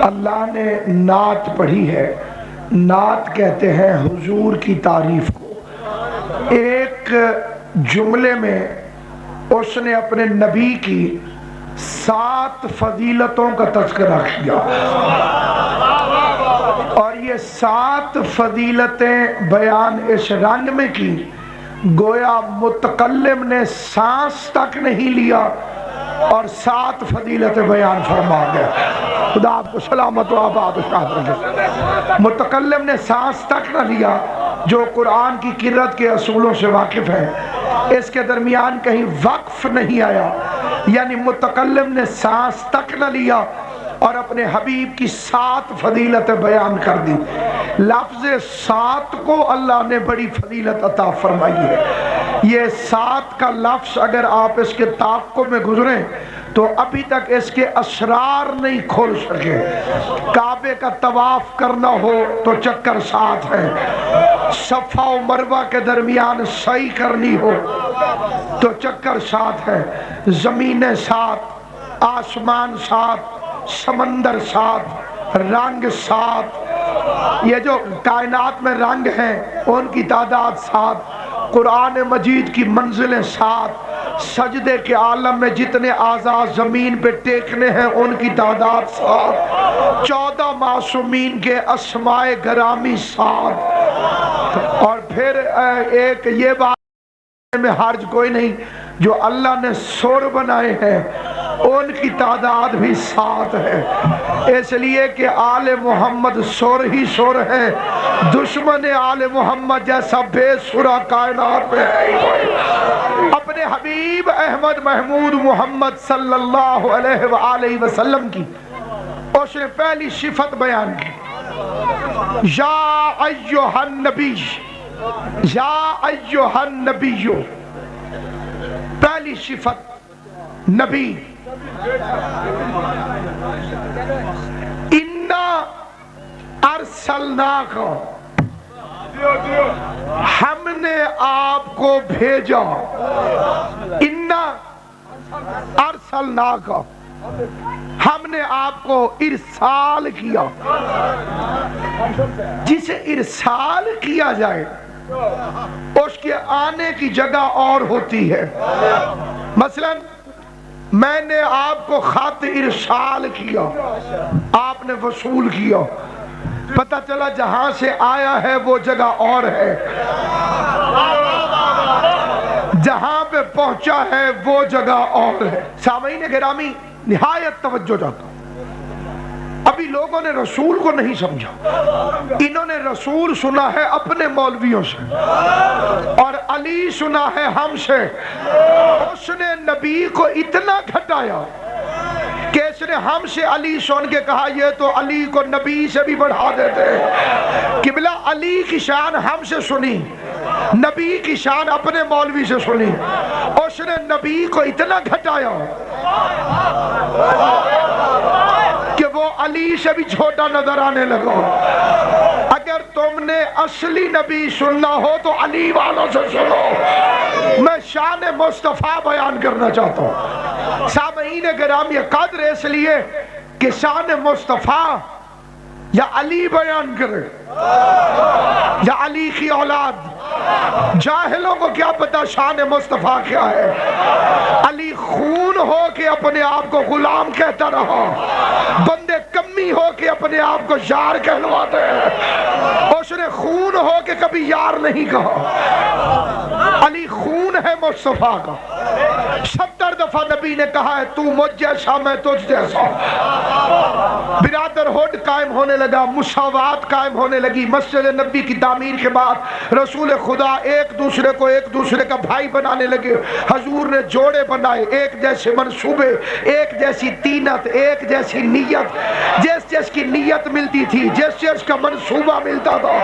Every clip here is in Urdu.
اللہ نے نعت پڑھی ہے. نعت کہتے ہیں حضور کی تعریف کو. ایک جملے میں اس نے اپنے نبی کی 7 فضیلتوں کا تذکرہ کیا، اور یہ 7 فضیلتیں بیان اس رنگ میں کی گویا متکلم نے سانس تک نہیں لیا اور 7 فضیلتیں بیان فرما گیا. خدا آپ کو سلامت و آباد و شاد رکھے. متکلم نے سانس تک نہ لیا. جو قرآن کی قرأت کے اصولوں سے واقف ہے، اس کے درمیان کہیں وقف نہیں آیا، یعنی متکلم نے سانس تک نہ لیا اور اپنے حبیب کی 7 فضیلتیں بیان کر دی. لفظ 7 کو اللہ نے بڑی فضیلت عطا فرمائی ہے. یہ 7 کا لفظ اگر آپ اس کے تعاقب میں گزریں تو ابھی تک اس کے اسرار نہیں کھول سکے. کعبے کا طواف کرنا ہو تو چکر 7 ہے، صفا و مروہ کے درمیان سعی کرنی ہو تو چکر 7 ہے، زمینیں 7، آسمان 7، سمندر 7، رنگ 7. یہ جو کائنات میں رنگ ہیں ان کی تعداد 7. قرآن مجید کی منزلیں 7. سجدے کے عالم میں جتنے اعضاء زمین پہ ٹیکنے ہیں ان کی تعداد 7. 14 معصومین کے اسماء گرامی 7. اور پھر ایک یہ بات میں حرج کوئی نہیں، جو اللہ نے سر بنائے ہیں ان کی تعداد بھی 7 ہے، اس لیے کہ آل محمد سر ہی سر ہے. دشمن آل محمد جیسا بے سرا کائنات میں ہے. اپنے حبیب احمد محمود محمد صلی اللہ علیہ وآلہ وسلم کی اس نے پہلی صفت بیان کی، یا ایھا النبی، یا ایھا النبی. پہلی صفت نبی. انا ارسلناک، ہم نے آپ کو بھیجا. انا ارسلناک، ہم نے آپ کو ارسال کیا. جسے ارسال کیا جائے اس کے آنے کی جگہ اور ہوتی ہے. مثلا میں نے آپ کو خط ارسال کیا، آپ نے وصول کیا، پتہ چلا جہاں سے آیا ہے وہ جگہ اور ہے، جہاں پہ پہنچا ہے وہ جگہ اور ہے. سامعین گرامی نہایت توجہ چاہتا ہوں. ابھی لوگوں نے رسول کو نہیں سمجھا. انہوں نے رسول سنا ہے اپنے مولویوں سے اور علی سنا ہے ہم سے. اس نے نبی کو اتنا گھٹایا کہ اس نے ہم سے علی سن کے کہا یہ تو علی کو نبی سے بھی بڑھا دیتے. قبلہ علی کی شان ہم سے سنی، نبی کی شان اپنے مولوی سے سنی. اس نے نبی کو اتنا گھٹایا کہ وہ علی سے بھی چھوٹا نظر آنے لگا. اگر تم نے اصلی نبی سننا ہو تو علی والوں سے سنو. میں شان مصطفیٰ بیان کرنا چاہتا ہوں. سامعین گرامی قدر اس لیے کہ شان مصطفیٰ یا علی بیان کرے یا علی کی اولاد. جاہلوں کو کیا پتا شان مصطفیٰ کیا ہے. علی خون ہو کے اپنے آپ کو غلام کہتا رہا، بندے کمی ہو کے اپنے آپ کو یار کہلواتے ہیں. اس نے خون ہو کے کبھی یار نہیں کہا. علی خون ہے مصطفیٰ کا. 70 دفعہ نبی نے کہا ہے تو مجھ جیسا میں تجھ جیسا. برادرہڈ قائم ہونے لگا، مساوات قائم ہونے لگی. مسجد نبی کی تعمیر کے بعد رسول خدا ایک دوسرے کا بھائی بنانے لگے. حضور نے جوڑے بنائے، ایک جیسے منصوبے، ایک جیسی تینت، ایک جیسی نیت. جس کی نیت ملتی تھی، جس کا منصوبہ ملتا تھا،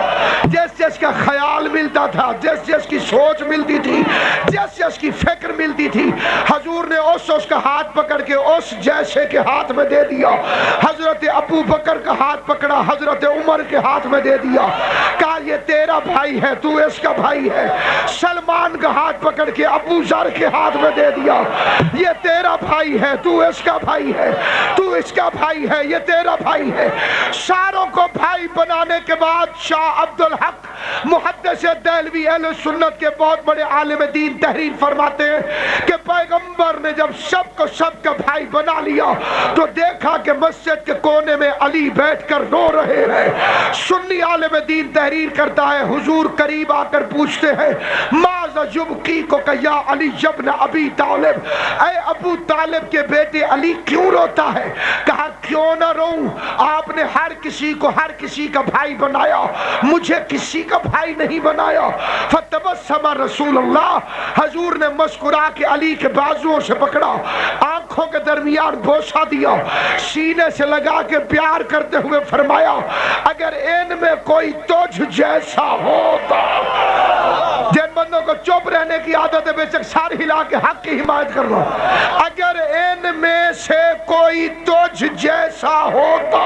جس کا خیال ملتا تھا، جس کی سوچ ملتی تھی، جس کی فکر ملتی تھی، حضور نے اس کا ہاتھ پکڑ کے اس جیسے کے ہاتھ میں دے دیا. حضرت ابو بکر کا ہاتھ پکڑا، حضرت عمر کے ہاتھ میں دے دیا، کہا یہ تیرا بھائی ہے، تو اس کا بھائی ہے۔ سلمان کا ہاتھ پکڑ کے ابو ذر کے ہاتھ میں دے دیا، یہ تیرا بھائی ہے، تو اس کا بھائی ہے، تو اس کا بھائی ہے، یہ تیرا بھائی ہے۔ ساروں کو بھائی بنانے کے بعد شاہ عبدالحق محدث دہلوی اہل سنت کے بہت بڑے عالم دین تحریر فرماتے ہیں کہ پیغمبر نے جب سب کو سب کا بھائی بنا لیا تو دیکھا کہ مسجد کے کونے میں علی بیٹھ کر رو رہے ہیں۔ سنی عالم دین تحریر کرتا ہے، حضور قریب آ کر پوچھتے ہیں ماذا یبکی کو کہ یا علی ابن ابی طالب، اے ابو طالب کے بیٹے علی کیوں روتا ہے؟ کہا کیوں نہ روؤں، آپ نے ہر کسی کو ہر کسی کا بھائی بنایا، مجھے کسی کا بھائی نہیں بنایا۔ فتبسم رسول اللہ، حضور نے مسکرا کے علی کے بازوؤں سے پکڑا، آنکھوں کے درمیان بوسہ دیا، سینے سے لگا کے پیار کرتے ہوئے فرمایا اگر ان میں کوئی تجھ جیسا ہوتا۔ جن بندوں کو چپ رہنے کی عادت ہے بے شک سار ہلا کے حق کی حمایت کر لو، اگر ان میں سے کوئی تجھ جیسا ہوتا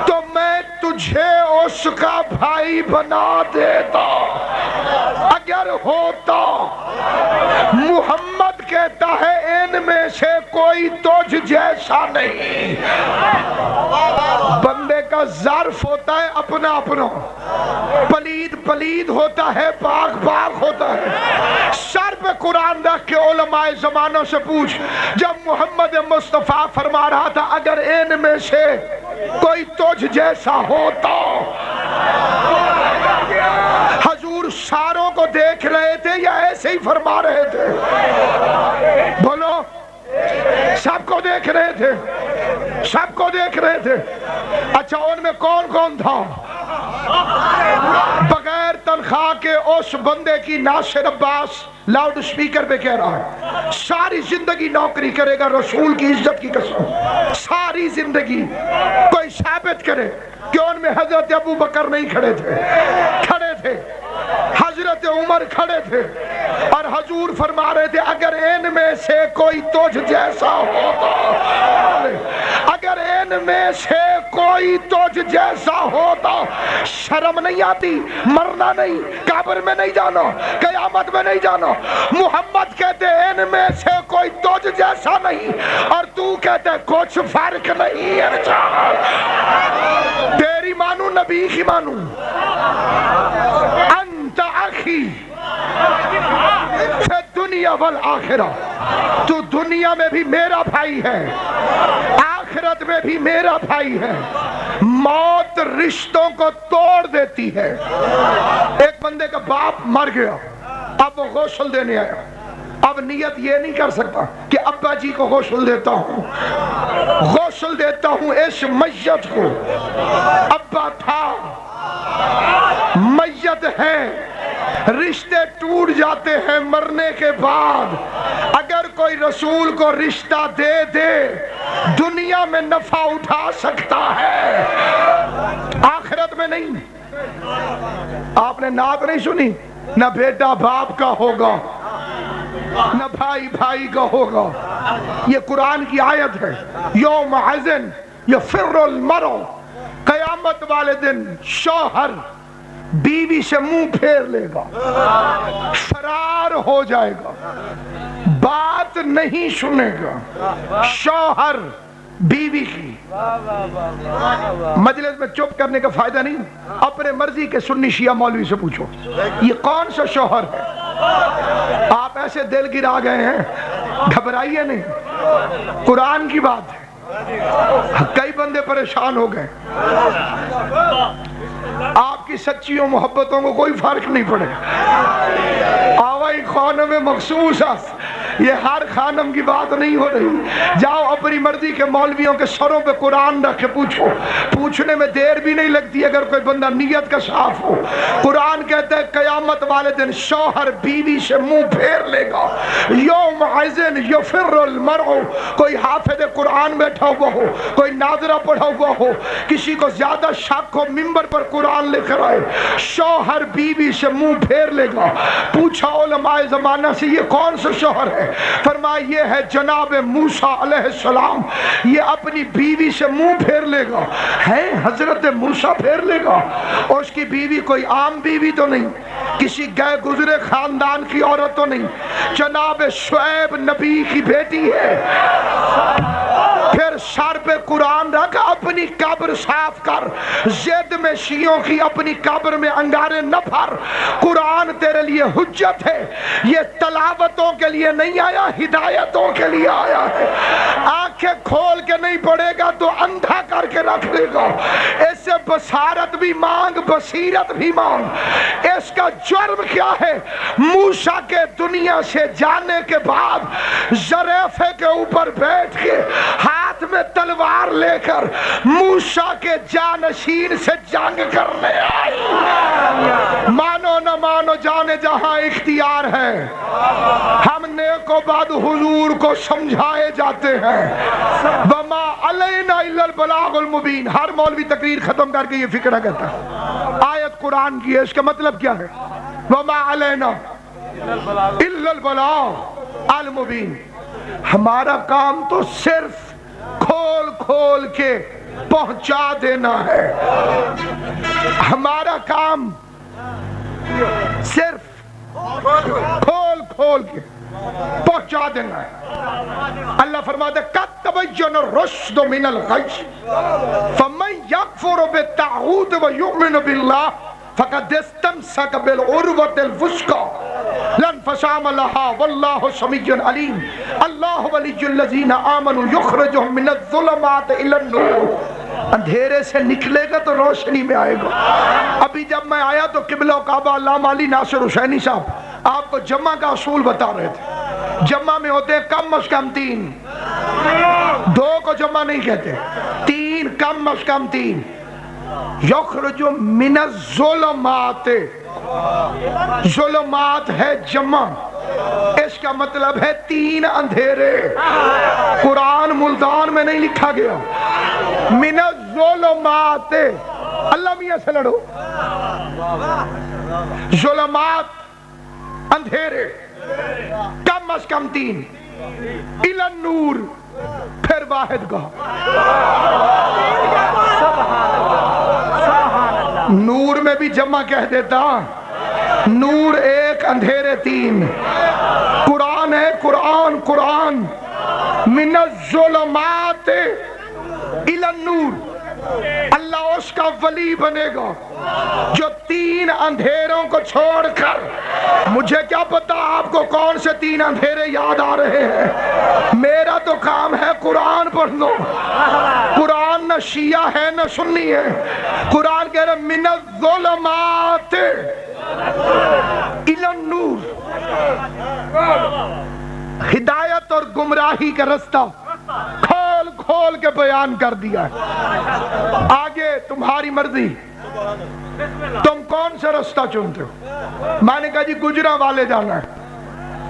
تو میں تجھے اس کا بھائی بنا دیتا۔ اگر ہوتا، محمد کہتا ہے ان میں سے کوئی تجھ جیسا نہیں۔ بندے کا ظرف ہوتا ہے اپنا اپنا، پلید پلید ہوتا ہے، پاک پاک ہوتا ہے۔ سر پہ قرآن رکھ کے علماء زمانوں سے پوچھ، جب محمد مصطفیٰ فرما رہا تھا اگر ان میں سے کوئی تجھ جیسا ہوتا، حضور ساروں کو دیکھ رہے تھے یا ایسے ہی فرما رہے تھے؟ بولو، سب کو دیکھ رہے تھے، سب کو دیکھ رہے تھے۔ اچھا ان میں کون کون تھا؟ بغیر تنخواہ کے اس بندے کی ناصر عباس لاؤڈ سپیکر پہ کہہ رہا ہے ساری زندگی نوکری کرے گا رسول کی عزت کی قسم، ساری زندگی۔ کوئی ثابت کرے کہ ان میں حضرت ابو بکر نہیں کھڑے تھے؟ کھڑے تھے، حضرت عمر کھڑے تھے، اور حضور فرما رہے تھے اگر ان میں سے کوئی تجھ جیسا ہوتا، اگر ان میں سے کوئی تجھ جیسا ہوتا۔ شرم نہیں آتی؟ مرنا نہیں، قبر میں نہیں جانا، قیامت میں نہیں جانا۔ محمد کہتے ان میں سے کوئی تجھ جیسا نہیں، اور تو کہتے کچھ فرق نہیں ہے۔ تیری مانوں نبی کی مانوں؟ انت اخی فی الدنیا والآخرہ، تو دنیا میں بھی میرا بھائی ہے، آخرت میں بھی میرا بھائی ہے۔ موت رشتوں کو توڑ دیتی ہے۔ ایک بندے کا باپ مر گیا، اب وہ غسل دینے آیا، اب نیت یہ نہیں کر سکتا کہ ابا جی کو غسل دیتا ہوں، غسل دیتا ہوں اس میت کو۔ ابا تھا، میت ہے، رشتے ٹوٹ جاتے ہیں مرنے کے بعد۔ اگر کوئی رسول کو رشتہ دے دے دنیا میں نفع اٹھا سکتا ہے، آخرت میں نہیں۔ آپ نے نعت نہیں سنی؟ نہ بیٹا باپ کا ہوگا، نہ بھائی بھائی کا ہوگا۔ یہ قرآن کی آیت ہے، یوم عزن یفر المرء، قیامت والے دن شوہر بیوی سے منہ پھیر لے گا، فرار ہو جائے گا، بات نہیں سنے گا شوہر بیوی کی۔ مجلس میں چپ کرنے کا فائدہ نہیں، اپنے مرضی کے سنی شیعہ مولوی سے پوچھو یہ کون سا شوہر ہے۔ آپ ایسے دل گرا گئے ہیں، گھبرائیے نہیں، قرآن کی بات ہے۔ کئی بندے پریشان ہو گئے، آپ کی سچیوں محبتوں کو کوئی فرق نہیں پڑے۔ آوائی خانم مخصوص، یہ ہر خانم کی بات نہیں ہو رہی۔ جاؤ اپنی مرضی کے مولویوں کے سروں پہ قرآن رکھ کے پوچھو، پوچھنے میں دیر بھی نہیں لگتی اگر کوئی بندہ نیت کا صاف ہو۔ قرآن کہتا ہے قیامت والے دن شوہر بیوی سے منہ پھیر لے گا، یوم عزن یفر المرء۔ کوئی حافظ قرآن بیٹھا ہوا ہو، کوئی ناظرہ پڑھا ہوا ہو، کسی کو زیادہ شک ہو، منبر پر قرآن لکھ رہا ہے، شوہر بیوی سے منہ پھیر لے گا۔ پوچھا علماء زمانہ سے یہ کون سا شوہر ہے؟ ہے. فرمایا یہ ہے جناب موسیٰ علیہ السلام, یہ اپنی بیوی سے منہ پھیر لے گا. ہے حضرت موسیٰ پھیر لے گا, اور اس کی بیوی کوئی عام بیوی تو نہیں, کسی گئے گزرے خاندان کی عورت تو نہیں, جناب شعیب نبی کی بیٹی ہے. پھر سر پہ قرآن رکھ, اپنی قبر صاف کر, زد میں شیعوں کی اپنی قبر میں انگارے نہ پھر. قرآن تیرے لیے حجت ہے, یہ تلاوتوں کے لیے نہیں آیا, ہدایتوں کے لیے آیا ہے. آنکھیں کھول کے نہیں پڑھے گا تو اندھا کر کے رکھ دے گا. اس سے بصارت بھی مانگ, بصیرت بھی مانگ. اس کا جرم کیا ہے؟ موسیٰ کے دنیا سے جانے کے بعد زریفے کے اوپر بیٹھ کے ہاتھ میں تلوار لے کر موسیٰ کے جانشین سے جنگ کرنے آئی. مانو نہ مانو جانے جہاں اختیار ہے. ہم نیک و بد حضور کو سمجھائے جاتے ہیں. وما علینا الا البلاغ المبین. ہر مولوی تقریر ختم کر کے یہ فکرہ کہتا ہے, آیت قرآن کی ہے, اس کا مطلب کیا ہے؟ وما علینا الا البلاغ المبین. ہمارا کام تو صرف کھول کھول کے پہنچا دینا ہے. ہمارا کام صرف کھول کھول کے پہنچا دینا ہے. اللہ فرماتا ہے قد تبین الرشد من الغی فمن یکفر بالطاغوت ویؤمن باللہ فقد استمسک بالعروۃ الوثقی لا انفصام لها واللہ سمیع علیم. اللہ ولی الذین آمنوا یخرجهم من الظلمات الی النور. اندھیرے سے نکلے گا تو روشنی میں آئے گا. ابھی جب میں آیا تو قبلہ کعبہ علامہ علی ناصر حسینی صاحب آپ کو جمع کا اصول بتا رہے تھے. جمع میں ہوتے ہیں کم از کم 3, 2 کو جمع نہیں کہتے, 3 کم از کم 3. یخرج من الظلمات, ظلمات ہے جمع, اس کا مطلب ہے 3 اندھیرے. قرآن ملتان میں نہیں لکھا گیا. من الظلمات, اللہ میاں سے لڑو, ظلمات اندھیرے کم از کم 3 الی النور, پھر واحد کا نور میں بھی جمع کہہ دیتا. نور 1, اندھیرے 3. قرآن ہے قرآن, قرآن من الظلمات الی النور. اللہ اس کا ولی بنے گا جو 3 اندھیروں کو چھوڑ کر, مجھے کیا پتا آپ کو کون سے 3 اندھیرے یاد آ رہے ہیں, میرا تو کام ہے قرآن پڑھ لو. قرآن نہ شیعہ ہے نہ سنی ہے. قرآن کہہ رہے من الظلمات الی النور. ہدایت اور گمراہی کا رستہ کھول کھول کے بیان کر دیا ہے. آگے تمہاری مرضی, تم کون سا رستہ چنتے ہو؟ میں نے کہا جی گجرا والے جانا ہے.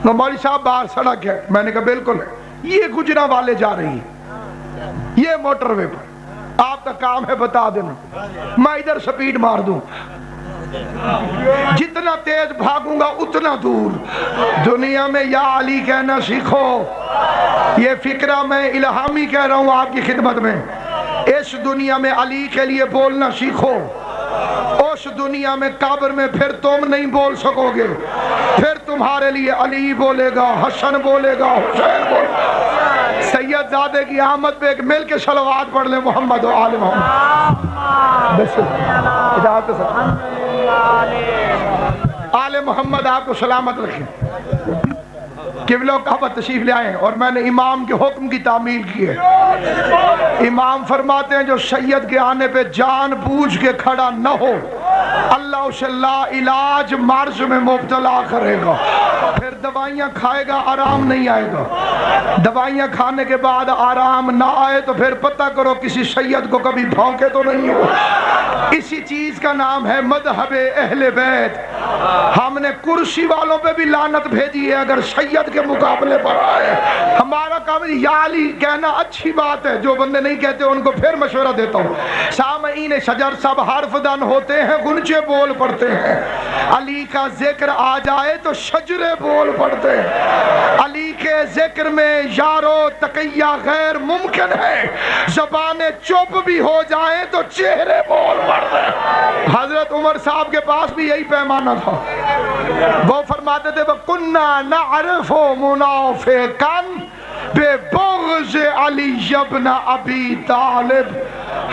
مولوی صاحب باہر سڑک ہے. میں نے کہا بالکل ہے, یہ گجرا والے جا رہی ہے, یہ موٹر وے پر, آپ کا کام ہے بتا دینا, میں ادھر سپیڈ مار دوں, جتنا تیز بھاگوں گا اتنا دور. دنیا میں یا علی کہنا سیکھو. یہ فکرہ میں الہامی کہہ رہا ہوں آپ کی خدمت میں. اس دنیا میں علی کے لیے بولنا سیکھو. اس دنیا میں قبر میں پھر تم نہیں بول سکو گے, پھر تمہارے لیے علی بولے گا, حسن بولے گا, حسین بولے گا. سید زادے کی آمد پہ ایک مل کے صلوات پڑھ لیں محمد و آل محمد. آل محمد آپ کو سلامت رکھیں. قبلہ کعبہ تشریف لے آئے اور میں نے امام کے حکم کی تعمیل کی ہے. امام فرماتے ہیں جو سید کے آنے پہ جان بوجھ کے کھڑا نہ ہو, اللہ اسے لا علاج مرض میں مبتلا کرے گا. پھر دوائیاں کھائے گا, آرام نہیں آئے گا. دوائیاں کھانے کے بعد آرام نہ آئے تو پھر پتہ کرو کسی سید کو کبھی بھونکے تو نہیں ہو. اسی چیز کا نام ہے مذہب اہل بیت. ہم نے کرسی والوں پہ بھی لعنت بھیجی ہے اگر سید کے مقابلے پر آئے. ہمارا کام یا علی کہنا اچھی بات ہے، جو بندے نہیں کہتے ان کو پھر مشورہ دیتا ہوں. سامعین شجر سب حرف دن ہوتے ہیں، گنچے بول پڑتے ہیں. علی کا ذکر آ جائے تو شجرے بول پڑتے ہیں. علی کے ذکر میں یارو تقیہ غیر ممکن ہے، زبانیں چپ بھی ہو جائیں تو چہرے بول پڑتے ہیں. حضرت عمر صاحب کے پاس بھی یہی پیمانہ تھا. وہ فرماتے تھے وَكُنَّا نَعْرِفُ مُنَافِقًا بِبُغْضِ عَلِيِّ بْنِ أَبِي طالب.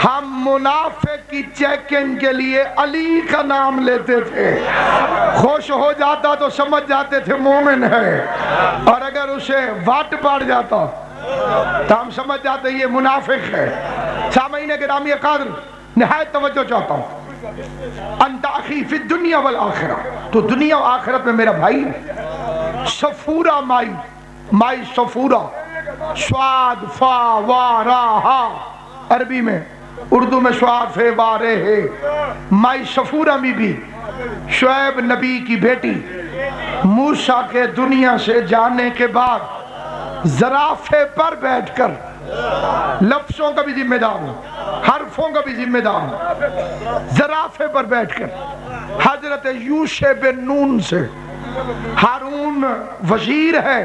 ہم منافق کی چیکنگ کے لیے علی کا نام لیتے تھے. خوش ہو جاتا تو سمجھ جاتے تھے مومن ہے، اور اگر اسے وٹ پڑ جاتا تو ہم سمجھ جاتے یہ منافق ہے. سامعین گرامی قدر، نہایت توجہ چاہتا ہوں. انت اخی فی الدنیا والآخرہ، تو دنیا و آخرت میں میرا بھائی ہے. صفورہ مائی صفورہ، سواد فا وا را ہا عربی میں، اردو میں سواد فے وا رے ہے. مائی صفورہ بی بی شعیب نبی کی بیٹی موسیٰ کے دنیا سے جانے کے بعد زرافے پر بیٹھ کر، لفظوں کا بھی ذمہ دار ہوں، حرفوں کا بھی ذمہ دار ہوں، زرافے پر بیٹھ کر حضرت یوشع بن نون سے، ہارون وزیر ہے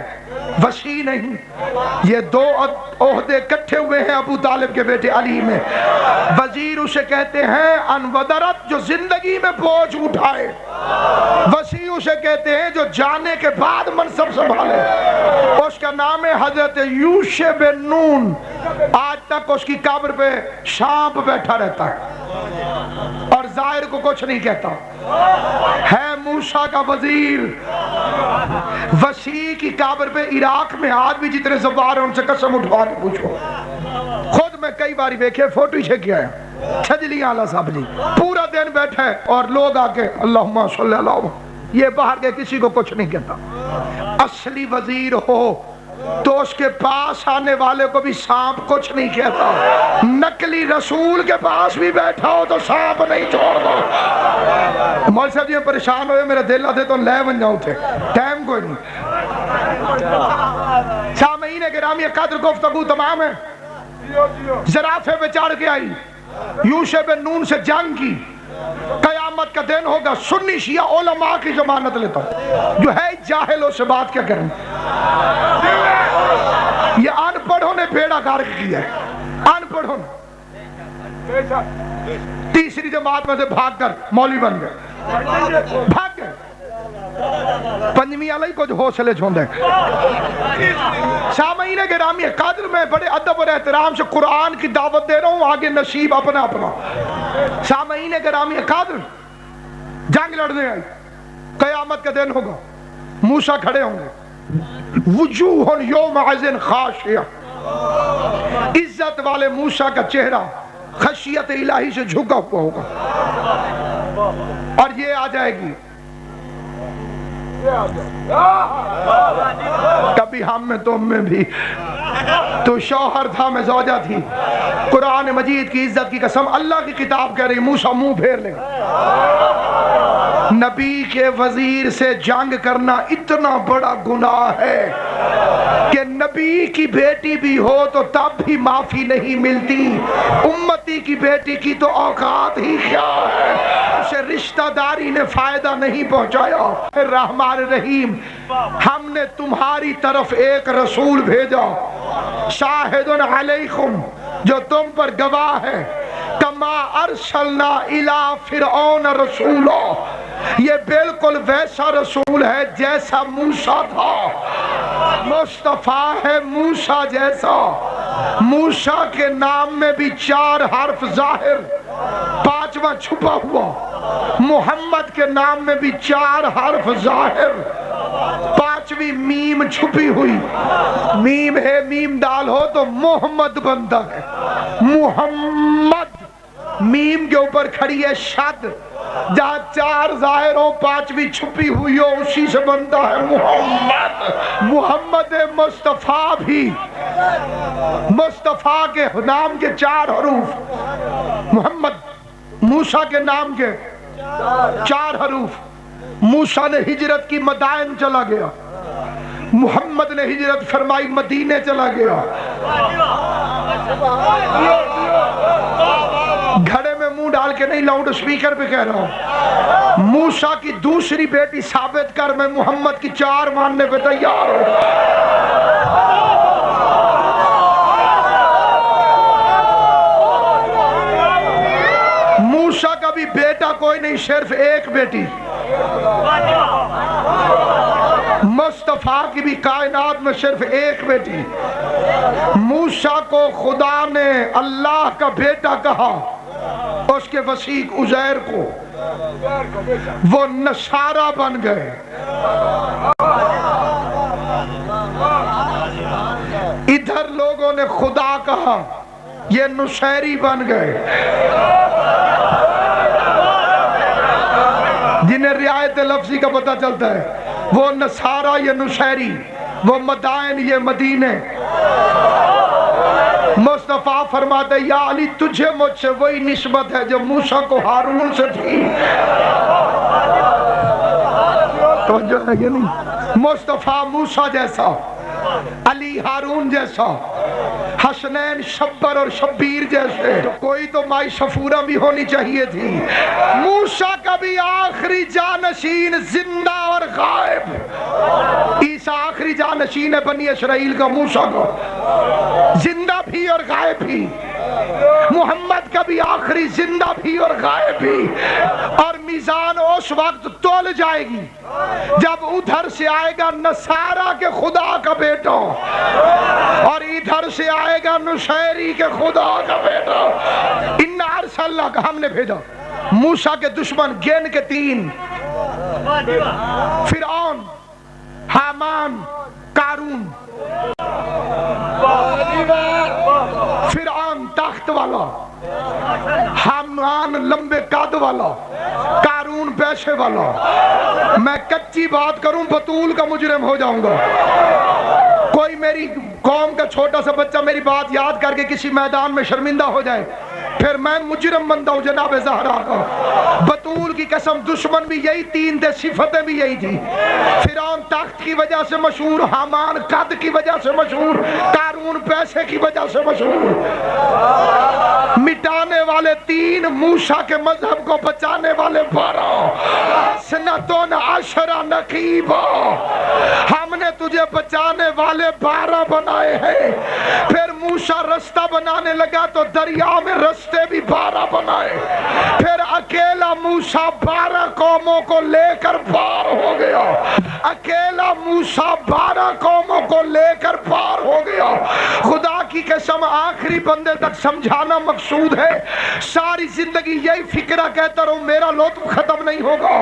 وسیع نہیں، یہ دو عہدے کٹھے ہوئے ہیں ابو طالب کے بیٹے علی میں. وزیر اسے کہتے ہیں انودرت، جو زندگی میں بوجھ اٹھائے. وسیع اسے کہتے ہیں جو جانے کے بعد منصب سنبھالے. اس کا نام ہے حضرت یوشع بن نون. آج تک اس کی قبر پہ سانپ بیٹھا رہتا ہے اور ظاہر کو کچھ نہیں کہتا. ہے موسیٰ کا وزیر. وسیع کی قبر پہ عراق میں آج بھی جتنے زبار ہیں ان سے قسم اٹھوا کے پوچھو. خود میں کئی باری دیکھے، فوٹو چھکی آیا چھجلی آلہ صاحب جی پورا دن بیٹھا ہے اور لوگ آ کے اللہم صلی اللہ علیہ وسلم، یہ باہر کے کسی کو کچھ نہیں کہتا. اصلی وزیر ہو تو اس کے پاس آنے والے کو بھی سانپ کچھ نہیں کہتا. نقلی رسول کے پاس بھی بیٹھا ہو تو سانپ نہیں چھوڑتا. مول صاحب جی پریشان ہوئے، میرا دل آتے تو لے بن جاؤں تھے، ٹائم کوئی نہیں. سامعین گرامی قدر گفتگو تمام ہے. زرافے پہ چڑھ کے آئی، یوشع بن نون سے جنگ کی. قیامت کا دن ہوگا. سنی شیعہ علماء کی ضمانت لیتا ہوں، جو ہے جاہلوں سے بات کیا کریں. یہ ان پڑھوں نے بیڑا غرق کیا ہے. ان پڑھوں نے تیسری جماعت میں سے بھاگ کر مولوی بن گئے، بھاگ گئے. پنجمی علیہ کو جو حوصلے چھوندے. سامعین گرامی قدر، میں بڑے ادب اور احترام سے قرآن کی دعوت دے رہا ہوں، آگے نصیب اپنا اپنا. سامعین گرامی قدر، جنگ لڑنے آئی. قیامت کا دن ہوگا، موسیٰ کھڑے ہوں گے. وجوہ یومئذ خاشعہ، عزت والے موسیٰ کا چہرہ خشیت الہی سے جھکا ہوا ہوگا. اور یہ آ جائے گی، کبھی ہم میں تم میں بھی، تو شوہر تھا میں زوجہ تھی. قرآن مجید کی عزت کی قسم، اللہ کی کتاب کہہ رہی موسیٰ منہ پھیر لے. نبی کے وزیر سے جنگ کرنا اتنا بڑا گناہ ہے کہ نبی کی بیٹی بھی ہو تو تب بھی معافی نہیں ملتی. امتی کی بیٹی کی تو اوقات ہی کیا ہے. اسے رشتہ داری نے فائدہ نہیں پہنچایا. الرحمن الرحیم، ہم نے تمہاری طرف ایک رسول بھیجا، شاہد علیکم، جو تم پر گواہ ہے. کما ارسلنا الی فرعون رسولا، یہ بالکل ویسا رسول ہے جیسا موسیٰ تھا. مصطفیٰ ہے موسیٰ جیسا. موسیٰ کے نام میں بھی 4 حرف ظاہر، 5واں چھپا ہوا. محمد کے نام میں بھی 4 حرف ظاہر، 5ویں میم چھپی ہوئی. میم ہے، میم ڈال ہو تو محمد بنتا ہے. محمد، میم کے اوپر کھڑی ہے شد، جہاں 4 ظاہر ہو 5ویں چھپی ہوئی ہو، اسی سے بنتا ہے محمد. محمد مصطفیٰ بھی، مصطفیٰ کے نام کے 4 حروف، محمد موسیٰ کے نام کے 4 حروف. موسیٰ نے ہجرت کی مدائن چلا گیا، محمد نے ہجرت فرمائی مدینے چلا گیا۔ گھڑے میں منہ ڈال کے نہیں، لاؤڈ سپیکر پہ کہہ رہا ہوں، موسیٰ کی دوسری بیٹی ثابت کر، میں محمد کی 4 ماننے پہ تیار ہوں۔ موسیٰ کا بھی بیٹا کوئی نہیں، صرف ایک بیٹی۔ مصطفیٰ کی بھی کائنات میں صرف ایک بیٹی۔ موسیٰ کو خدا نے اللہ کا بیٹا کہا، اس کے وسیق عزیر کو، وہ نصارہ بن گئے۔ ادھر لوگوں نے خدا کہا، یہ نصیری بن گئے۔ جنہیں رعایت لفظی کا پتہ چلتا ہے، وہ نصارہ یہ نصیری، وہ مدائن یہ مدینے۔ مصطفیٰ فرماتے یا علی تجھے مجھ سے وہی نسبت ہے جو موسیٰ کو ہارون سے تھی۔ توجہ ہے کہ نہیں؟ مصطفیٰ موسیٰ جیسا، علی ہارون جیسا، حسنین شبر اور شبیر جیسے، کوئی تو مائی شفورہ بھی ہونی چاہیے تھی۔ موسیٰ کا بھی آخری جانشین زندہ اور غائب۔ عیسیٰ آخری جانشین ہے بنی اسرائیل کا، موسیٰ کا زندہ بھی اور غائب بھی۔ محمد کا بھی آخری زندہ بھی اور غائب بھی۔ اور میزان اس وقت تول جائے گی جب ادھر سے آئے گا نصارہ کے خدا کا بیٹا اور ادھر سے آئے گا نصیری کے خدا کا بیٹا۔ اِنَّا أَرْسَلْنَاكَ، ہم نے بھیجا۔ موسیٰ کے دشمن گن کے 3، فرعون، حامان، قارون۔ فرعون تخت والا، حامان لمبے قد والا، قارون پیسے والا۔ میں کچی بات کروں بطول کا مجرم ہو جاؤں گا۔ کوئی میری قوم کا چھوٹا سا بچہ میری بات یاد کر کے کسی میدان میں شرمندہ ہو جائے، پھر میں مجرم بندہ ہوں جناب زہرا کا۔ بطول کی قسم دشمن بھی یہی 3 تھے، صفتیں بھی یہی تھی۔ فرعون تخت کی وجہ سے مشہور، حامان قد کی وجہ سے مشہور، قارون پیسے کی وجہ سے مشہور۔ مٹانے والے 3، موسیٰ کے مذہب کو بچانے والے 12۔ سنتون عشرہ نقیبہ، ہم نے تجھے بچانے والے 12 بنائے ہیں۔ پھر موسیٰ رستہ بنانے لگا تو دریا میں رستے بھی 12 بنائے۔ پھر اکیلا موسیٰ 12 قوموں کو لے کر پار ہو گیا۔ اکیلا موسیٰ 12 قوموں کو لے کر پار ہو گیا۔ خدا کی قسم آخری بندے تک سمجھانا مقصود ہے۔ ساری زندگی یہی فکرہ کہتا رہوں، میرا لطف ختم نہیں ہوگا۔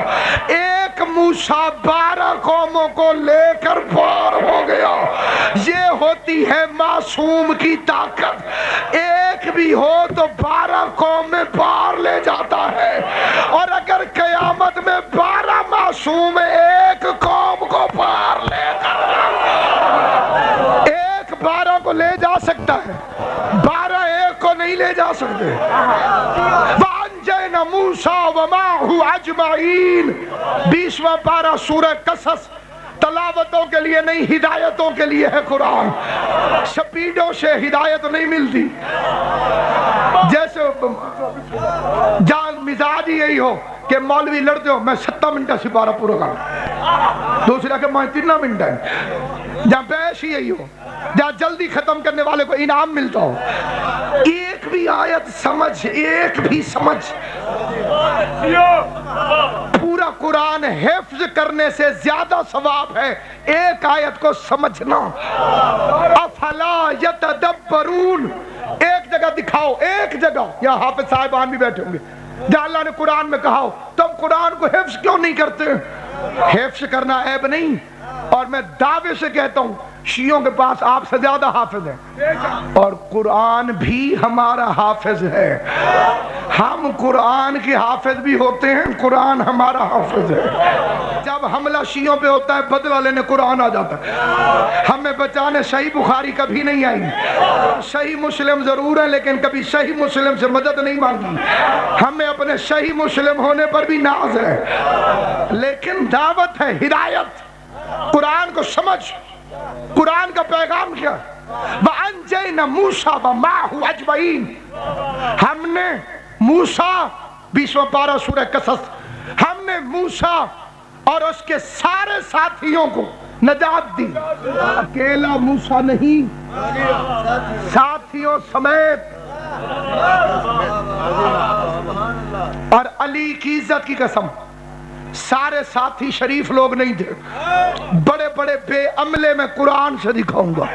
ایک موسیٰ 12 قوموں کو لے کر پار ہو گیا۔ یہ ہوتی ہے معصوم کی طاقت، ایک بھی ہو تو 12 قوم میں پار لے جاتا ہے۔ اور اگر قیامت میں 12 معصوم ایک قوم کو پار لے کر، ایک 12 کو لے جا سکتا ہے، 12 ایک کو نہیں لے جا سکتے۔ وَأَنْجَيْنَا مُوسَىٰ وَمَعَهُ أَجْمَعِينَ، 20واں پارہ سورہ قصص۔ تلاوتوں کے لیے نہیں، ہدایتوں کے لیے ہے قرآن۔ سپیڈوں سے ہدایت نہیں ملتی۔ جیسے جان مزاج ہی یہی ہو کہ مولوی لڑتے ہو، میں 7 منٹہ سپارہ پورا کروں، دوسرا کہ میں 3 منٹ ہے۔ جہاں بحث ہی یہی ہو، جہاں جلدی ختم کرنے والے کو انعام ملتا ہو۔ ایک بھی آیت سمجھ، ایک بھی سمجھ۔ پورا قرآن حفظ کرنے سے زیادہ ثواب ہے ایک آیت کو سمجھنا۔ افلا یتدبرون، ایک جگہ دکھاؤ، ایک جگہ، یہاں حافظ صاحبان بھی بیٹھے ہوں گے، جہاں اللہ نے قرآن میں کہا ہو تم قرآن کو حفظ کیوں نہیں کرتے؟ حفظ کرنا عیب نہیں، اور میں دعوے سے کہتا ہوں شیعوں کے پاس آپ سے زیادہ حافظ ہیں، اور قرآن بھی ہمارا حافظ ہے۔ ہم قرآن کے حافظ بھی ہوتے ہیں، قرآن ہمارا حافظ ہے۔ جب حملہ شیعوں پہ ہوتا ہے بدلہ لینے قرآن آ جاتا ہے۔ ہمیں بچانے صحیح بخاری کبھی نہیں آئی، صحیح مسلم ضرور ہے لیکن کبھی صحیح مسلم سے مدد نہیں مانگی۔ ہمیں اپنے صحیح مسلم ہونے پر بھی ناز ہے، لیکن دعوت ہے ہدایت۔ قرآن کو سمجھ، قرآن کا پیغام کیا؟ وَأَنْجَيْنَا مُوسَىٰ وَمَعَهُ أَجْمَعِينَ، ہم نے موسیٰ 20واں پارہ سورہ قصص، ہم نے موسیٰ اور اس کے سارے ساتھیوں کو نجات دی۔ اکیلا موسیٰ نہیں، ساتھیوں سمیت۔ اور علی کی عزت کی قسم، سارے ساتھی شریف لوگ نہیں تھے، بڑے بڑے بے عملے میں قرآن سے دکھاؤں گا،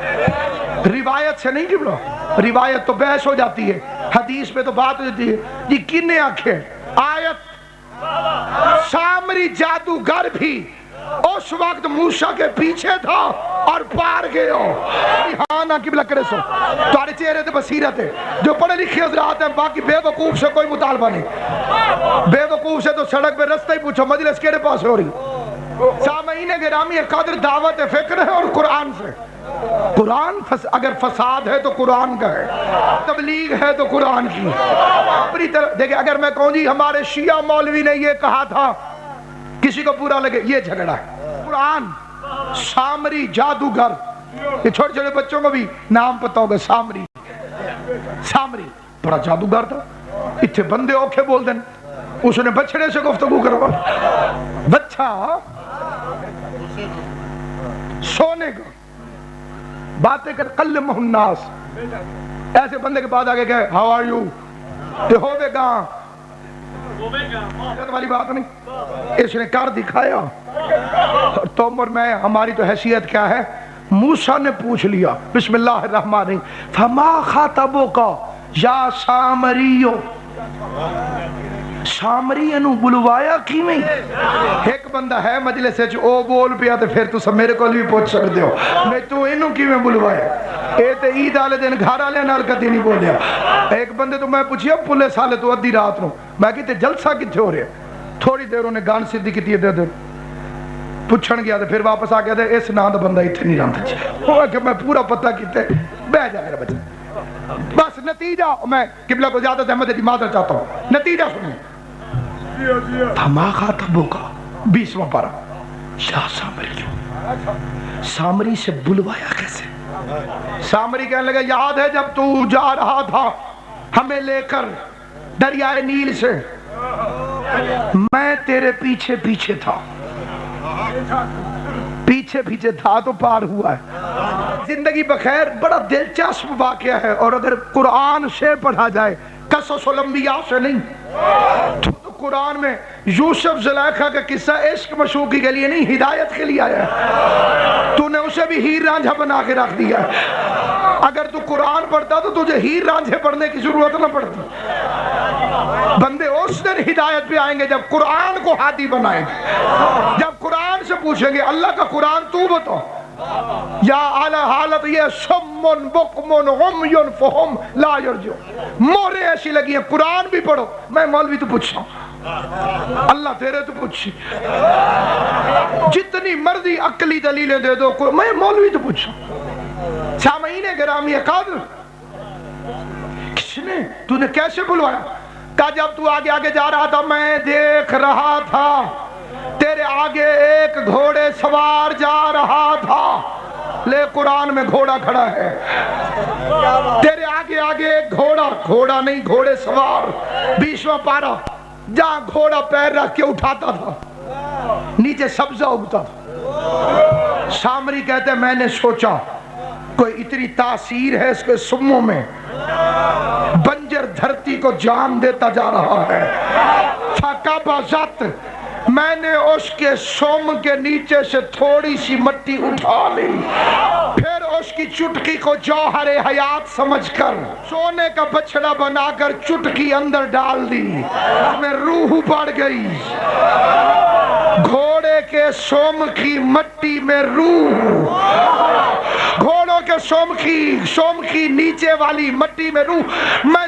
روایت سے نہیں جبڑا۔ روایت تو بحث ہو جاتی ہے، حدیث پہ تو بات ہو جاتی ہے، یہ کنے آنکھیں؟ آیت۔ سامری جادوگر بھی اس وقت موسیٰ کے پیچھے تھا اور پار گئے ہو۔ ہاں نا قبلہ کرے سو تمہارے چہرے تے بصیرت ہے۔ جو پڑھے لکھے حضرات ہیں، باقی بے وقوف سے کوئی مطالبہ نہیں۔ بے وقوف سے تو سڑک پہ رستہ ہی پوچھو مجلس کیڑے پاس ہو رہی۔ سامعین گرامی قدر، دعوت فکر ہے اور قرآن سے۔ قرآن اگر فساد ہے تو قرآن کا ہے، تبلیغ ہے تو قرآن کی۔ اپنی طرف دیکھیں، اگر میں کہوں جی ہمارے شیعہ مولوی نے یہ کہا تھا، کسی کو برا لگے، یہ جھگڑا ہے۔ قرآن، سامری جادوگر، یہ چھوٹے چھوٹے بچوں کو بھی نام پتہ ہوگا، سامری۔ سامری بڑا جادوگر تھا، اتنے بندے اوکھے بول دیں، اس نے بچڑے سے گفتگو کروا، بچہ سونے کا باتیں کر، قلمہ الناس، ایسے بندے کے بعد آگے گئے ہاؤ آر یو، یہ ہووے گا والی بات نہیں، اس نے کر دکھایا۔ اور تم اور میں، ہماری تو حیثیت کیا ہے؟ موسیٰ نے پوچھ لیا، بسم اللہ الرحمن الرحیم، فما خاطبک یا سامریو، سامری انہوں بلوایا کی میں؟ ایک بندہ ہے مجلس سے او بول پیا تو پھر تو سب میرے کو بھی پوچھ سکتے ہو، میں تو انہوں کی میں بلوایا؟ اے تے عید آلے دن گھر آلے نال کدی نہیں بولیا۔ ایک بندے تو میں پوچھیا پلے سالے تو ادھی رات نو، میں کہتے جلسہ کتھے ہو رہے ہیں؟ تھوڑی دیر انہیں گان سیدھی کیتی ہے، دے پوچھن گیا تھے، پھر واپس آ گیا تھے، اس نام دا بندہ اتنے نہیں رہتا جی۔ وہ کہ میں پورا پتہ کیتے، بہ جا میرا بچہ۔ بس نتیجہ، میں قبلہ کو زیادہ احمد دی معذرت چاہتا ہوں، نتیجہ سنیں۔ فما خاطبک، 20واں پارہ، یا سامری، سامری سے بلوایا کیسے؟ سامری کہنے لگا یاد ہے جب تو جا رہا تھا ہمیں لے کر دریائے نیل سے، میں تیرے پیچھے پیچھے تھا، پیچھے پیچھے تھا تو پار ہوا ہے۔ زندگی بخیر بڑا دلچسپ واقعہ ہے، اور اگر قرآن سے پڑھا جائے، قصص الانبیاء سے نہیں، تو قرآن میں یوسف زلیخا کا قصہ عشق مشوقی کے لیے نہیں، ہدایت کے لیے آیا ہے۔ تو نے اسے بھی ہیر رانجھا بنا کے رکھ دیا ہے۔ اگر تو قرآن پڑھتا تو تجھے ہیر رانجھے پڑھنے کی ضرورت نہ پڑتی۔ بندے اس دن ہدایت پہ آئیں گے جب قرآن کو ہادی بنائیں گے، جب قرآن سے پوچھیں گے اللہ کا قرآن تو بتاؤ۔ یا اعلی حالت یہ سمن بکمن عمیٌ فہم لا یرجعون، مورے ایسی لگی ہیں قرآن بھی پڑھو، میں مولوی تو پوچھتا ہوں، اللہ تیرے تو پوچھ، جتنی مرضی عقلی دلیلیں دے دو، میں مولوی تو پوچھتا ہوں۔ سامعین گرامی قدر، کس نے تو نے کیسے بلوایا؟ کہا جب تو آگے آگے جا رہا تھا میں دیکھ رہا تھا تیرے آگے ایک گھوڑے سوار جا رہا تھا، لے قرآن میں گھوڑا کھڑا ہے، تیرے آگے آگے ایک گھوڑا، گھوڑا نہیں گھوڑے سوار، 20واں پارہ، جہاں گھوڑا پیر رکھ کے اٹھاتا تھا نیچے سبزہ اگتا تھا۔ سامری کہتے ہیں میں نے سوچا کوئی اتنی تاثیر ہے اس کے سموں میں، بنجر دھرتی کو جان دیتا جا رہا ہے۔ فقبضت، میں نے اس کے سم کے نیچے سے تھوڑی سی مٹی اٹھا لی، پھر اس کی چٹکی کو جوہر حیات سمجھ کر سونے کا بچڑا بنا کر چٹکی اندر ڈال دی، اس میں روح بڑھ گئی، گھوڑے کے سوم کی مٹی میں روح، گھوڑوں کے سوم کی نیچے والی مٹی میں روح، میں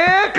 1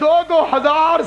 2,000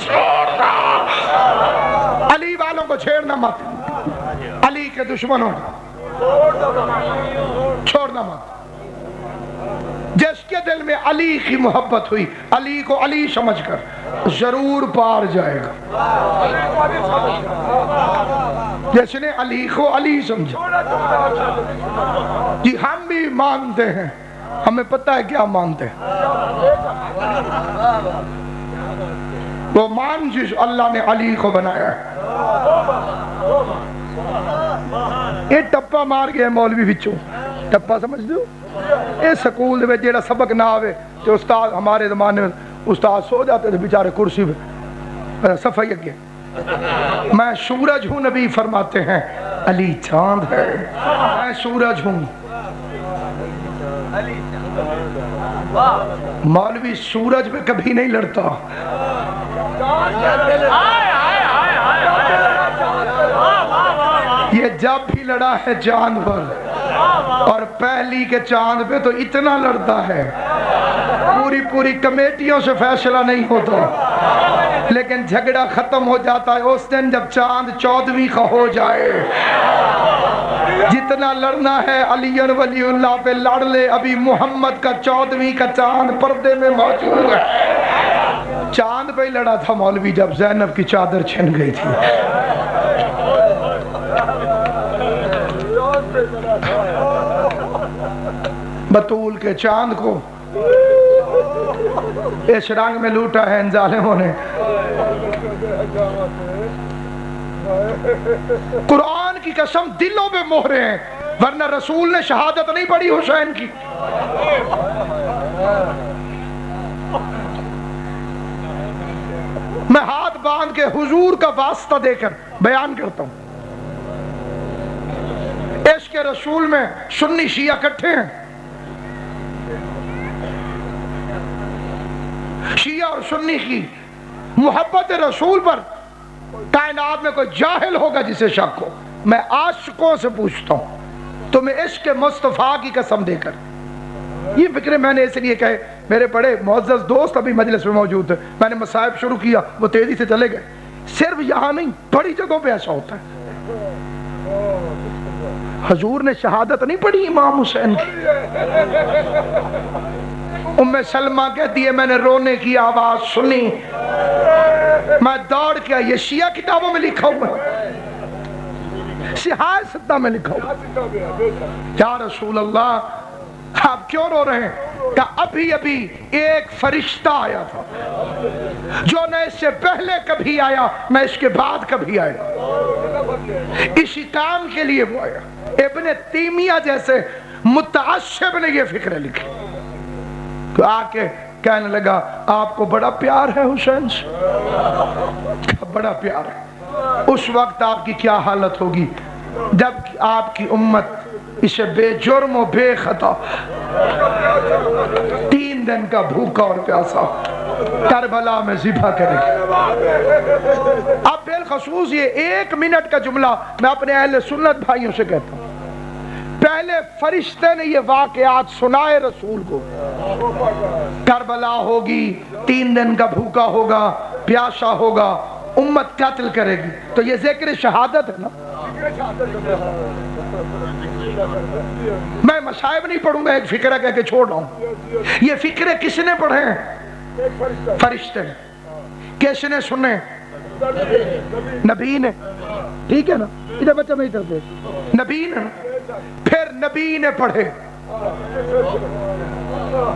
چھوڑنا، علی والوں کو چھیڑنا مت، علی کے دشمنوں کو چھوڑنا مت۔ جس کے دل میں علی کی محبت ہوئی، علی کو علی سمجھ کر ضرور پار جائے گا۔ جس نے علی کو علی سمجھا، جی ہم بھی مانتے ہیں، ہمیں پتہ ہے کیا مانتے ہیں، وہ مان جس اللہ نے علی کو بنایا ہے۔ یہ ٹپا مار گیا مولوی بچوں، ٹپا سمجھ دو، یہ سکول میں جیڑا سبق نہ آوے تو استاد، ہمارے زمانے میں استاد سو جاتے تھے بیچارے کرسی پہ، صفائی اگے میں سورج ہوں، نبی فرماتے ہیں علی چاند ہے، میں سورج ہوں۔ مولوی سورج پہ کبھی نہیں لڑتا، یہ جب بھی لڑا ہے چاند پر، اور پہلی کے چاند پہ تو اتنا لڑتا ہے، پوری کمیٹیوں سے فیصلہ نہیں ہوتا، لیکن جھگڑا ختم ہو جاتا ہے اس دن جب چاند 14ویں کا ہو جائے۔ جتنا لڑنا ہے علی ولی اللہ پہ لڑ لے، ابھی محمد کا 14ویں کا چاند پردے میں موجود ہے۔ چاند پہ ہی لڑا تھا مولوی جب زینب کی چادر چھن گئی تھی۔ بطول کے چاند کو اس رنگ میں لوٹا ہے ان ظالموں نے۔ قرآن کی قسم دلوں میں مہرے ہیں، ورنہ رسول نے شہادت نہیں پڑھی حسین کی۔ میں ہاتھ باندھ کے حضور کا واسطہ دے کر بیان کرتا ہوں، عشق رسول میں سنی شیعہ اکٹھے ہیں۔ شیعہ اور سنی کی محبت رسول پر کائنات میں کوئی جاہل ہوگا جسے شک ہو؟ میں عاشقوں سے پوچھتا ہوں تمہیں عشق مصطفیٰ کی قسم دے کر، یہ فکرے میں نے اس لیے کہے، میرے بڑے معزز دوست ابھی مجلس میں موجود تھے، میں نے مصائب شروع کیا وہ تیزی سے چلے گئے، صرف یہاں نہیں بڑی جگہوں پہ ایسا ہوتا ہے۔ حضور نے شہادت نہیں پڑھی امام حسین کی؟ ام سلمہ کہتی ہے میں نے رونے کی آواز سنی، میں دوڑ کے یہ شیعہ کتابوں میں لکھا ہوا ہے، سیاہ ستہ میں لکھا ہوا ہے۔ یا رسول اللہ آپ کیوں رو رہے ہیں؟ کہ ابھی ایک فرشتہ آیا تھا جو نہ اس سے پہلے کبھی آیا نہ اس کے بعد کبھی آیا، اسی کام کے لیے وہ آیا۔ ابن تیمیہ جیسے متعصب نے یہ فکریں لکھی، تو آ کے کہنے لگا آپ کو بڑا پیار ہے حسین سے، بڑا پیار ہے۔ اس وقت آپ کی کیا حالت ہوگی جب آپ کی امت اسے بے جرم و بے خطا 3 دن کا بھوکا اور پیاسا کربلا میں ذبح کرے گی۔ اب بالخصوص یہ 1 منٹ کا جملہ میں اپنے اہل سنت بھائیوں سے کہتا ہوں، پہلے فرشتے نے یہ واقعات سنائے رسول کو، کربلا ہوگی، 3 دن کا بھوکا ہوگا، پیاسا ہوگا، امت قتل کرے گی، تو یہ ذکر شہادت ہے نا۔ میں مصائب نہیں پڑھوں گا، ایک فکرہ کہہ کے چھوڑ رہا ہوں۔ یہ فکرے کس نے پڑھے ہیں؟ فرشتے نے۔ کس نے سنے؟ نبی نے، ٹھیک ہے نا، ادھر بچہ میں ادھر دے، نبی نے، پھر نبی نے پڑھے،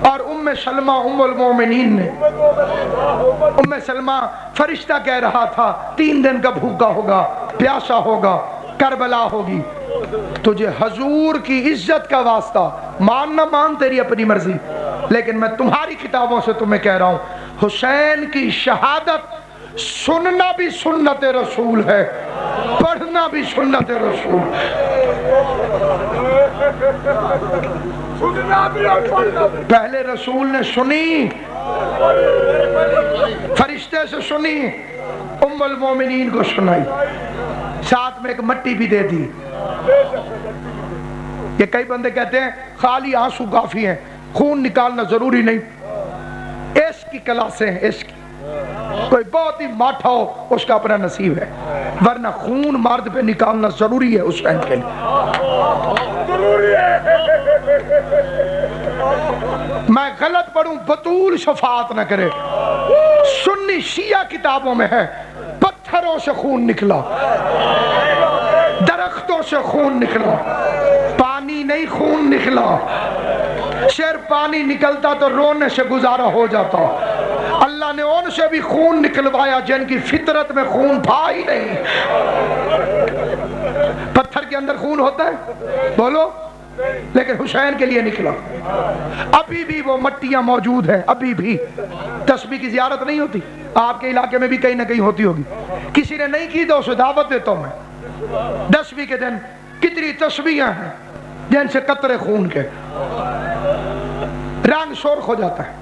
اور ام سلمہ ام المومنین نے۔ ام سلمہ فرشتہ کہہ رہا تھا 3 دن کا بھوکا ہوگا، پیاسا ہوگا، کربلا ہوگی۔ تجھے حضور کی عزت کا واسطہ مان نہ مان تیری اپنی مرضی، لیکن میں تمہاری کتابوں سے تمہیں کہہ رہا ہوں حسین کی شہادت سننا بھی سنت رسول ہے، پڑھنا بھی سنت رسول۔ پہلے رسول نے سنی، فرشتے سے سنی، ام المومنین کو سنائی، ساتھ میں ایک مٹی بھی دے دی۔ یہ کئی بندے کہتے ہیں خالی آنسو کافی ہیں، خون نکالنا ضروری نہیں۔ عشق کی کلاسیں ہیں، عشق کی۔ کوئی بہت ہی ماٹھا ہو اس کا اپنا نصیب ہے، ورنہ خون مرد پہ نکالنا ضروری ہے حسین کے لیے۔ میں غلط پڑھوں، بطول شفاعت نہ کرے۔ سنی شیعہ کتابوں میں ہے پتھروں سے خون نکلا، درختوں سے خون نکلا، پانی نہیں خون نکلا۔ صرف پانی نکلتا تو رونے سے گزارا ہو جاتا، اللہ نے ان سے بھی خون نکلوایا جن کی فطرت میں خون تھا ہی نہیں۔ پتھر کے اندر خون ہوتا ہے بولو، لیکن حسین کے لیے نکلا۔ ابھی بھی وہ مٹیاں موجود ہیں، ابھی بھی تسبیح کی زیارت نہیں ہوتی، آپ کے علاقے میں بھی کہیں نہ کہیں ہوتی ہوگی، کسی نے نہیں کی تو اسے دعوت دیتا ہوں میں۔ 10ویں کے دن کتنی تسبیحاں ہیں جن سے قطرے خون کے رنگ سرخ ہو جاتا ہے۔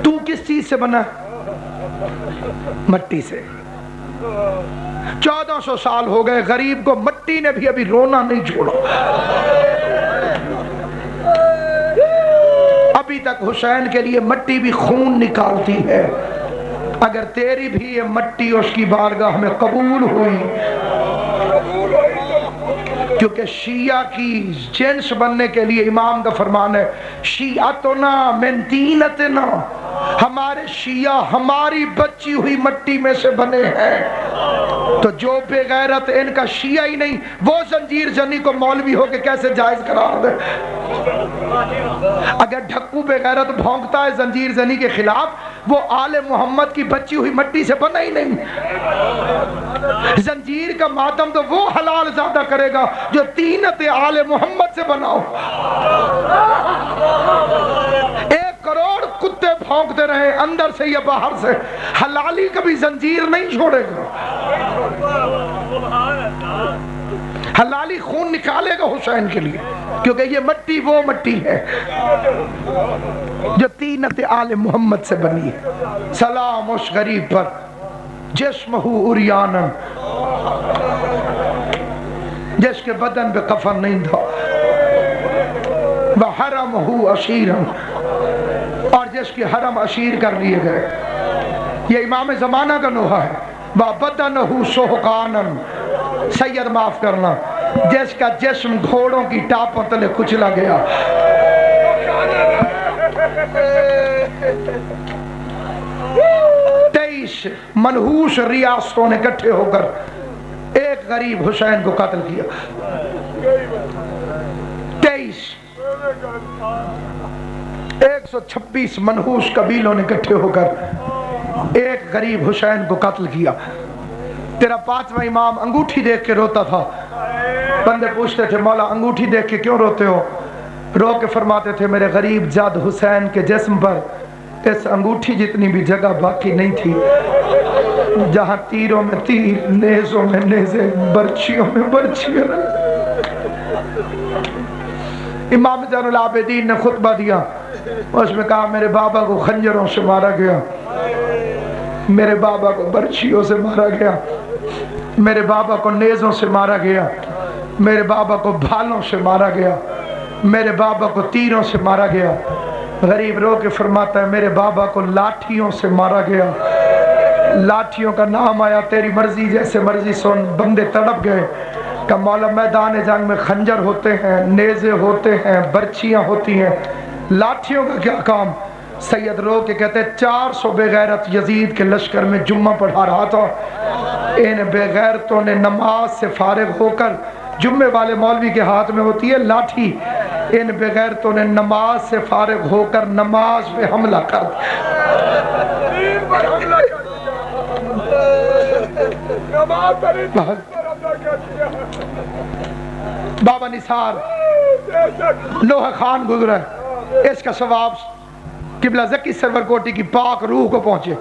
تو کس چیز سے بنا؟ مٹی سے۔ 1400 سال ہو گئے، غریب کو مٹی نے بھی ابھی رونا نہیں چھوڑا، ابھی تک حسین کے لیے مٹی بھی خون نکالتی ہے۔ اگر تیری بھی یہ مٹی اس کی بارگاہ میں قبول ہوئی، کیونکہ شیعہ کی جنس بننے کے لیے امام کا فرمان ہے شیعتنا من طینتنا، ہمارے شیعہ ہماری بچی ہوئی مٹی میں سے بنے ہیں۔ تو جو بے غیرت ان کا شیعہ ہی نہیں، وہ زنجیر زنی کو مولوی ہو کے کیسے جائز قرار دے؟ اگر ڈھکو بے غیرت بھونکتا ہے زنجیر زنی کے خلاف، وہ آل محمد کی بچی ہوئی مٹی سے بنا ہی نہیں۔ زنجیر کا ماتم تو وہ حلال زیادہ کرے گا جو طینت آل محمد سے بناؤ۔ 1 کروڑ کتے بھونکتے رہے اندر سے یا باہر سے، حلالی کبھی زنجیر نہیں چھوڑے گا۔ حلالی خون نکالے گا حسین کے لیے، کیونکہ یہ مٹی وہ مٹی ہے جو طینت آل محمد سے بنی ہے۔ سلام اس غریب پر جسمہ عریانن، جس کے بدن پہ کفن نہیں تھا، وحرمہ اسیرا، اور جس کی حرم اسیر کر لیے گئے۔ یہ امام زمانہ کا نوحہ ہے۔ وبدنہ سحقانا، سید معاف کرنا، جس کا جسم گھوڑوں کی ٹاپوں تلے کچلا گیا۔ منحوس ریاستوں نے اکٹھے ہو کر ایک غریب حسین کو قتل کیا۔ 126 منحوس قبیلوں نے اکٹھے ہو کر ایک غریب حسین کو قتل کیا۔ تیرا 5واں امام انگوٹھی دیکھ کے روتا تھا۔ بندے پوچھتے تھے مولا انگوٹھی دیکھ کے کیوں روتے ہو؟ رو کے فرماتے تھے میرے غریب جد حسین کے جسم پر اس انگوٹھی جتنی بھی جگہ باقی نہیں تھی، جہاں تیروں میں تیر، نیزوں میں نیزے، برچیوں میں برچیاں۔ امام زین العابدین نے خطبہ دیا، اس میں کہا میرے بابا کو خنجروں سے مارا گیا، میرے بابا کو برچیوں سے مارا گیا، میرے بابا کو نیزوں سے مارا گیا، میرے بابا کو بھالوں سے مارا گیا، میرے بابا کو تیروں سے مارا گیا۔ غریب رو کے فرماتا ہے میرے بابا کو لاٹھیوں سے مارا گیا۔ لاٹھیوں کا نام آیا، تیری مرضی جیسے مرضی سن۔ بندے تڑپ گئے کہ مولا میدان جنگ میں خنجر ہوتے ہیں، نیزے ہوتے ہیں، برچیاں ہوتی ہیں، لاٹھیوں کا کیا کام؟ سید رو کے کہتے 400 بے غیرت یزید کے لشکر میں جمعہ پڑھا رہا تھا، ان بے غیرتوں نے نماز سے فارغ ہو کر، جمعے والے مولوی کے ہاتھ میں ہوتی ہے لاٹھی، ان بے غیرتوں نے نماز سے فارغ ہو کر نماز پہ حملہ کر بابا نثار لوہ خان گزرا ہے، اس کا ثواب قبلہ زکی سرور کوٹی کی پاک روح کو پہنچے۔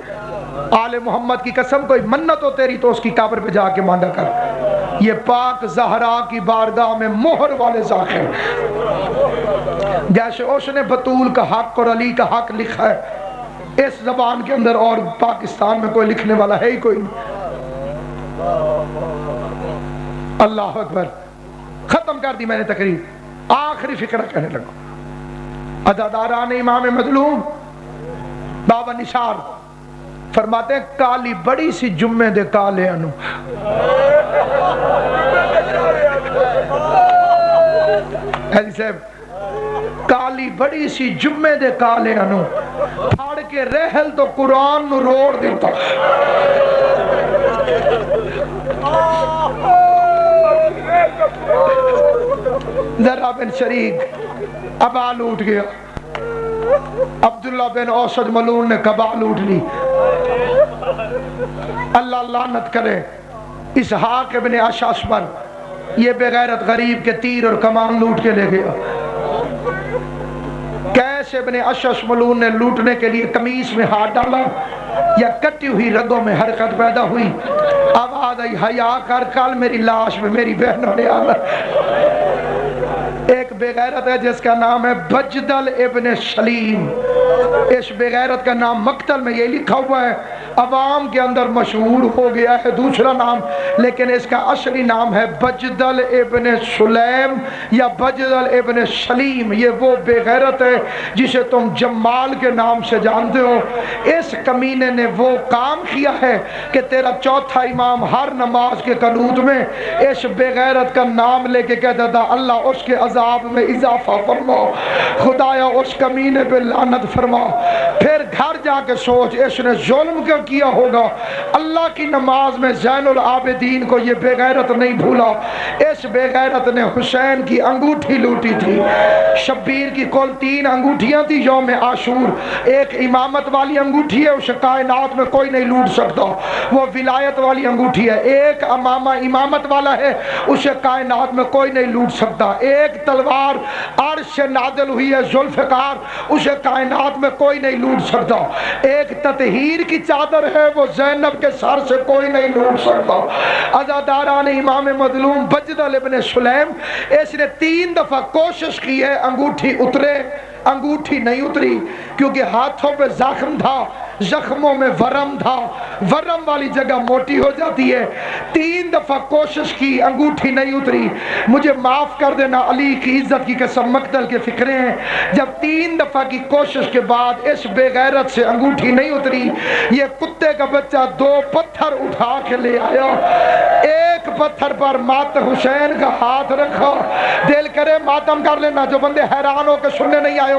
آل محمد کی قسم کوئی منت ہو تیری تو اس کی قبر پہ جا کے مانگا کر۔ یہ پاک زہرا کی بارگاہ میں مہر والے ذاکر، جیسے اس نے بطول کا حق اور علی کا حق لکھا ہے، اس زبان کے اندر اور پاکستان میں کوئی لکھنے والا ہے ہی کوئی نہیں۔ اللہ اکبر۔ ختم کر دی میں نے تقریر، آخری فکرہ کہنے لگا۔ عزاداران امام مظلوم بابا نثار فرماتے ہیں کالی بڑی سی جمعے دے کالے انو حاجی صاحب کالی بڑی سی جمعے دے کالے انو پھاڑ کے رحل تو قرآن نو روڑ دیتا ذرا بن شریک ابا لوٹ گیا عبداللہ بن اوسد ملون نے کبا لوٹ لی اللہ لعنت کرے اسحاق ابن اشعث پر یہ بغیرت غریب کے تیر اور کمان لوٹ کے لے گیا کیسے ابن اشعث ملون نے لوٹنے کے لیے قمیص میں ہاتھ ڈالا یا کٹی ہوئی رگوں میں حرکت پیدا ہوئی آواز آئی حیا کر کل میری لاش میں میری بہنوں نے آنا ایک بغیرت ہے جس کا نام ہے بجدل ابن شلیم اس بغیرت کا نام مقتل میں یہ لکھا ہوا ہے عوام کے اندر مشہور ہو گیا ہے دوسرا نام لیکن اس کا اصلی نام ہے بجدل ابن سلیم یا بجدل ابن شلیم یہ وہ بغیرت ہے جسے تم جمال کے نام سے جانتے ہو اس کمینے نے وہ کام کیا ہے کہ تیرا چوتھا امام ہر نماز کے قنوت میں اس بغیرت کا نام لے کے کہتا تھا اللہ اس کے عذاب میں اضافہ فرما خدایا اس کمینے پہ لعنت فرما پھر گھر جا کے سوچ اس نے ظلم کیوں کیا ہوگا اللہ کی نماز میں زین العابدین کو یہ بے غیرت نہیں بھولا اس بے غیرت نے حسین کی انگوٹھی لوٹی تھی شبیر کی کل 3 انگوٹھیاں تھی یوم عاشور ایک امامت والی انگوٹھی ہے اسے کائنات میں کوئی نہیں لوٹ سکتا وہ ولایت والی انگوٹھی ہے ایک امامہ امامت والا ہے اسے کائنات میں کوئی نہیں لوٹ سکتا ایک تلوار عرش سے نازل ہوئی ہے ذوالفقار اسے کائنات میں کوئی نہیں لوٹ سکتا ایک تطہیر کی چادر ہے وہ زینب کے سر سے کوئی نہیں لوٹ سکتا عزاداران امام مظلوم بجدل ابن سلیم اس نے 3 دفعہ کوشش کی ہے انگوٹھی اترے انگوٹھی نہیں اتری کیونکہ ہاتھوں پہ زخم تھا زخموں میں ورم تھا ورم والی جگہ موٹی ہو جاتی ہے 3 دفعہ کوشش کی انگوٹھی نہیں اتری مجھے معاف کر دینا علی کی عزت کی قسم مقتل کے فکرے ہیں جب 3 دفعہ کی کوشش کے بعد اس بے غیرت سے انگوٹھی نہیں اتری یہ کتے کا بچہ 2 پتھر اٹھا کے لے آیا ایک پتھر پر مات حسین کا ہاتھ رکھا دل کرے ماتم کر لینا جو بندے حیران ہو کے سننے نہیں آئے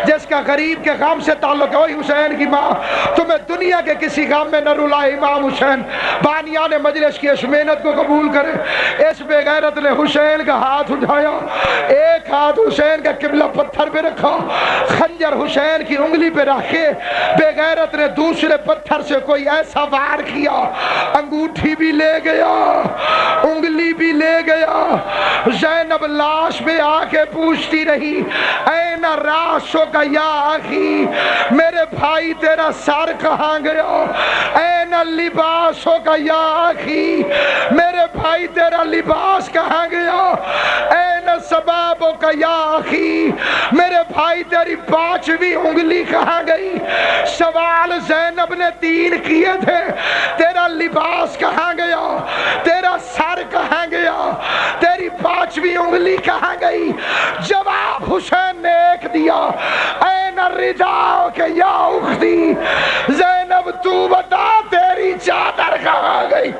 جس کا غریب کے غم سے تعلق ہے وہی حسین کی ماں تمہیں دنیا کے کسی غم میں نہ رلائے امام حسین بانیان مجلس کی اس محنت کو قبول کرے اس بے غیرت نے حسین کا ہاتھ اٹھایا ایک ہاتھ حسین کا قبلہ پتھر پہ رکھا خنجر حسین کی انگلی پہ رکھے بے غیرت نے دوسرے پتھر سے کوئی ایسا وار کیا انگوٹھی بھی لے گیا انگلی بھی لے گیا زینب لاش پہ آ کے پوچھتی رہی این راسو کا یا آخی میرے بھائی تیرا سر کہاں گیا این لباسو کا یا آخی میرے بھائی تیرا لباس کہاں گیا این سبابو کا یا آخی میرے بھائی تیری 5ویں انگلی کہاں گئی سوال زینب نے 3 کیے تھے تیرا لباس کہاں گیا تیرا سر کہاں گیا تیری 5ویں انگلی کہاں گئی جواب حسین نے ایک دیا این الرداء کہ یا اختی زینب تو بتا تیری چادر کہاں گئی